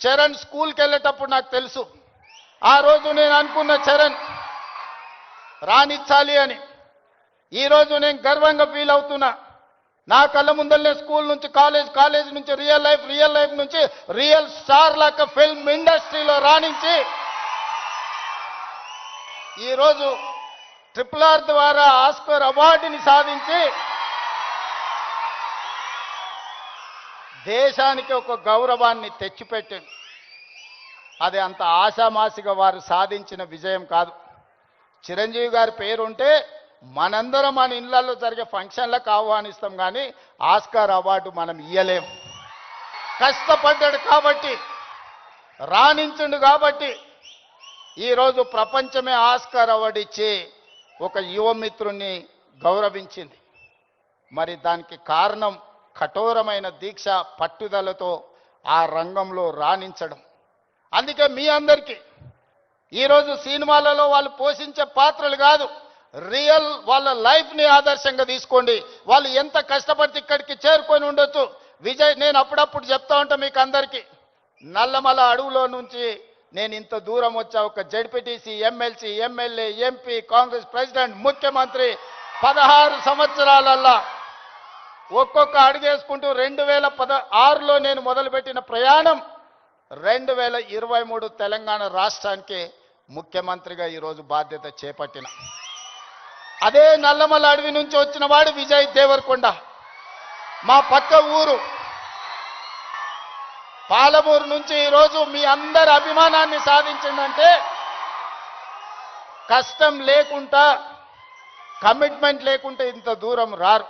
చరణ్ స్కూల్కి వెళ్ళేటప్పుడు నాకు తెలుసు. ఆ రోజు నేను అనుకున్న చరణ్ రాణించాలి అని. ఈరోజు నేను గర్వంగా ఫీల్ అవుతున్నా. నా కళ్ళ ముందరనే స్కూల్ నుంచి కాలేజ్ నుంచి రియల్ లైఫ్ నుంచి రియల్ స్టార్ లాగా ఫిల్మ్ ఇండస్ట్రీలో రాణించి ఈరోజు RRR ద్వారా ఆస్కార్ అవార్డుని సాధించి దేశానికి ఒక గౌరవాన్ని తెచ్చిపెట్టింది. అది అంత ఆశామాసిగా వారు సాధించిన విజయం కాదు. చిరంజీవి గారి పేరుంటే మనందరం మన ఇళ్లలో జరిగే ఫంక్షన్లకు ఆహ్వానిస్తాం, కానీ ఆస్కార్ అవార్డు మనం ఇయ్యలేం. కష్టపడ్డాడు కాబట్టి, రాణించుండు కాబట్టి ఈరోజు ప్రపంచమే ఆస్కార్ అవార్డు ఇచ్చి ఒక యువమిత్రుణ్ణి గౌరవించింది. మరి దానికి కారణం కఠోరమైన దీక్ష, పట్టుదలతో ఆ రంగంలో రాణించడం. అందుకే మీ అందరికీ ఈరోజు సినిమాలలో వాళ్ళు పోషించే పాత్రలు కాదు, రియల్ వాళ్ళ లైఫ్ని ఆదర్శంగా తీసుకోండి. వాళ్ళు ఎంత కష్టపడితే ఇక్కడికి చేరుకొని ఉండొచ్చు. విజయ్, నేను అప్పుడప్పుడు చెప్తా ఉంటా మీకు అందరికీ, నల్లమల అడవులో నుంచి నేను ఇంత దూరం వచ్చా. ఒక ZPTC, MLC, MLA, MP, Congress president, ముఖ్యమంత్రి 16 సంవత్సరాలల్లా ఒక్కొక్క అడుగేసుకుంటూ 2016లో నేను మొదలుపెట్టిన ప్రయాణం 2023 తెలంగాణ రాష్ట్రానికి ముఖ్యమంత్రిగా ఈరోజు బాధ్యత చేపట్టిన. అదే నల్లమల అడవి నుంచి వచ్చిన వాడు విజయ్ దేవరకొండ. మా పక్క ఊరు పాలమూరు నుంచి ఈరోజు మీ అందరి అభిమానాన్ని సాధించిందంటే కష్టం లేకుండా, కమిట్మెంట్ లేకుంటే ఇంత దూరం రారు.